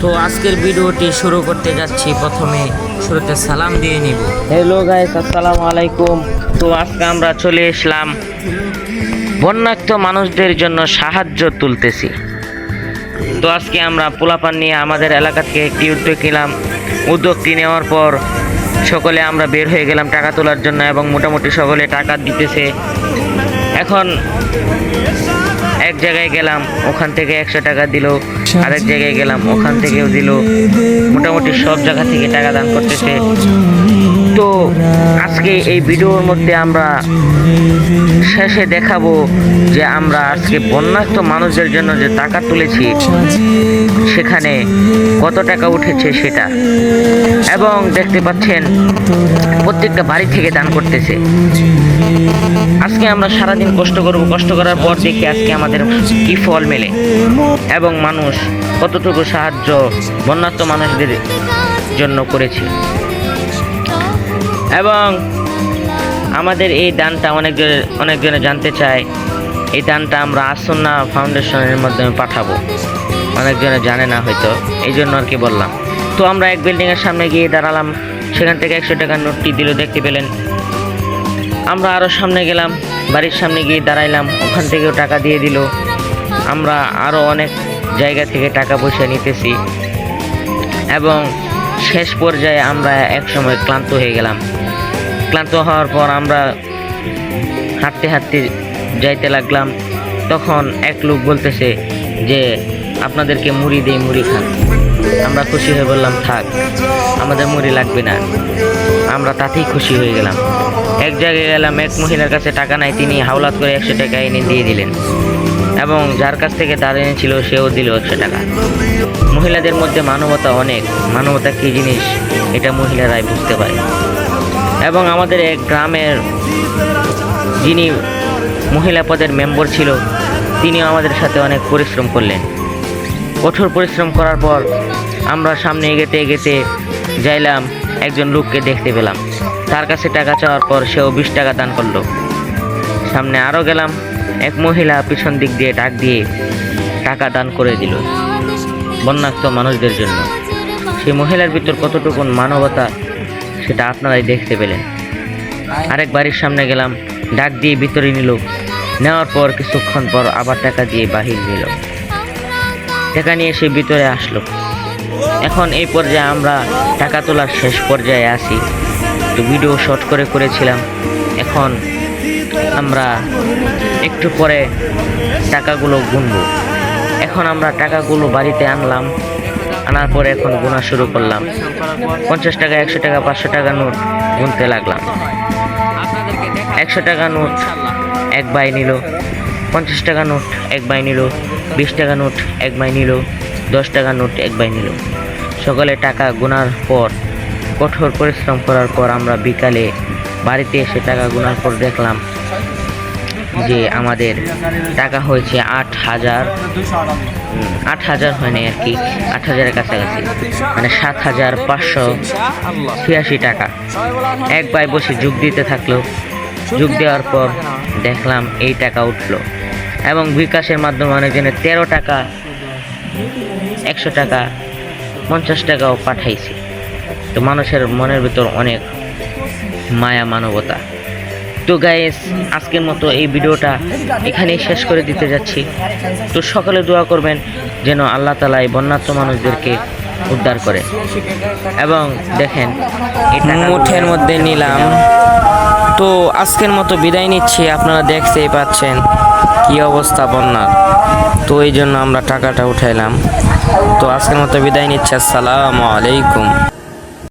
তো আজকের ভিডিওটি শুরু করতে যাচ্ছি। প্রথমে শুরুতে সালাম দিয়ে নিব। হ্যালো গাইস, আসসালামু আলাইকুম। তো আজকে আমরা চলে আসলাম বন্যাক্ত মানুষদের জন্য সাহায্য তুলতেছি। তো আজকে আমরা পোলাপান নিয়ে আমাদের এলাকা থেকে একটি উদ্যোগ নিলাম। উদ্যোগটি নেওয়ার পর সকলে আমরা বের হয়ে গেলাম টাকা তোলার জন্য, এবং মোটামুটি সকলে টাকা দিতেছে। এখন এক জায়গায় গেলাম, ওখান থেকে 100 টাকা দিল, আরেক জায়গায় গেলাম, ওখান থেকেও দিল। মোটামুটি সব জায়গা থেকে টাকা দান করতেছে। তো আজকে এই ভিডিওর মধ্যে আমরা শেষে দেখাবো যে আমরা আজকে বন্যাক্ত মানুষদের জন্য যে টাকা তুলেছি সেখানে কত টাকা উঠেছে সেটা, এবং দেখতে পাচ্ছেন প্রত্যেকটা বাড়ি থেকে দান করতেছে। আজকে আমরা সারাদিন কষ্ট করব, কষ্ট করার পর দেখি আজকে আমাদের কি ফল মেলে, এবং মানুষ কতটুকু সাহায্য বন্যাক্ত মানুষদের জন্য করেছে। এবং আমাদের এই দানটা অনেকজনে জানতে চায়। এই দানটা আমরা আসন্না ফাউন্ডেশনের মাধ্যমে পাঠাবো, অনেকজনে জানে না হয়তো, এই জন্য আর কি বললাম। তো আমরা এক বিল্ডিংয়ের সামনে গিয়ে দাঁড়ালাম, সেখান থেকে 100 টাকার নোটটি দিল, দেখতে পেলেন। আমরা আরও সামনে গেলাম, বাড়ির সামনে গিয়ে দাঁড়াইলাম, ওখান থেকেও টাকা দিয়ে দিল। আমরা আরও অনেক জায়গা থেকে টাকা পয়সা নিতেছি, এবং শেষ পর্যায়ে আমরা এক সময় ক্লান্ত হয়ে গেলাম। ক্লান্ত হওয়ার পর আমরা হাঁটতে হাঁটতে যাইতে লাগলাম। তখন এক লোক বলতেছে যে আপনাদেরকে মুড়ি দেই, মুড়ি খান। আমরা খুশি হয়ে বললাম থাক, আমাদের মুড়ি লাগবে না। আমরা তাতেই খুশি হয়ে গেলাম। এক জায়গায় গেলাম, এক মহিলার কাছে টাকা নাই, তিনি হাওলাত করে 100 টাকা এনে দিয়ে দিলেন, এবং যার কাছ থেকে ধার এনেছিল সেও দিল 100 টাকা। মহিলাদের মধ্যে মানবতা অনেক, মানবতা কী জিনিস এটা মহিলারাই বুঝতে পারে। এবং আমাদের এক গ্রামের যিনি মহিলা পদের মেম্বার ছিল, তিনিও আমাদের সাথে অনেক পরিশ্রম করলেন। কঠোর পরিশ্রম করার পর আমরা সামনে এগোতে এগোতে যাইলাম, একজন লোককে দেখতে পেলাম। তার কাছে টাকা চাওয়ার পর সেও 20 টাকা দান করলো। সামনে আরও গেলাম, এক মহিলা পিছন দিক দিয়ে ডাক দিয়ে টাকা দান করে দিল বন্যাক্ত মানুষদের জন্য। সেই মহিলার ভিতর কতটুকু মানবতা সেটা আপনারাই দেখতে পেলেন। আরেক বাড়ির সামনে গেলাম, ডাক দিয়ে ভিতরে নিল, নেওয়ার পর কিছুক্ষণ পর আবার টাকা দিয়ে বাহির নিল। টাকা নিয়ে সে ভিতরে আসলো। এখন এই পর্যায়ে আমরা টাকা তোলার শেষ পর্যায়ে আসি। তো ভিডিও শর্ট করে করেছিলাম। এখন আমরা একটু পরে টাকাগুলো গুনবো। এখন আমরা টাকাগুলো বাড়িতে আনলাম, আনার পরে এখন গোনা শুরু করলাম। 50 টাকা, 100 টাকা, 500 টাকা নোট গুনতে লাগলাম। 100 টাকা নোট এক ভাই নিল, 50 টাকা নোট এক ভাই নিল, 20 টাকা নোট এক ভাই নিল, 10 টাকা নোট এক ভাই নিল। সকলে টাকা গোনার পর, কঠোর পরিশ্রম করার পর আমরা বিকালে বাড়িতে এসে টাকা গোনার পর দেখলাম যে আমাদের টাকা হয়েছে 8,000 হয়নি আর কি, 8,000-এর কাছাকাছি, মানে 7,586 টাকা। এক ভাই বসে যোগ দিতে থাকলো। যোগ দেওয়ার পর দেখলাম এই টাকা উঠলো, এবং বিকাশের মাধ্যমে অনেকজনের 13 টাকা, 100 টাকা, 50 টাকাও পাঠাইছে। তো মানুষের মনের ভিতর অনেক মায়া, মানবতা। তো গাইস, আজকের মতো এই ভিডিওটা এখানেই শেষ করে দিতে যাচ্ছি। তো সকলে দোয়া করবেন যেন আল্লাহ তাআলা এই বন্যার্ত মানুষদেরকে উদ্ধার করে। এবং দেখেন এটা মুঠের মধ্যে নিলাম। তো আজকের মতো বিদায় নিচ্ছি। আপনারা দেখতেই পাচ্ছেন কি অবস্থা বন্যার। তো এই জন্য আমরা টাকাটা উঠাইলাম। তো আজকের মতো বিদায় নিচ্ছি। আসসালামু আলাইকুম।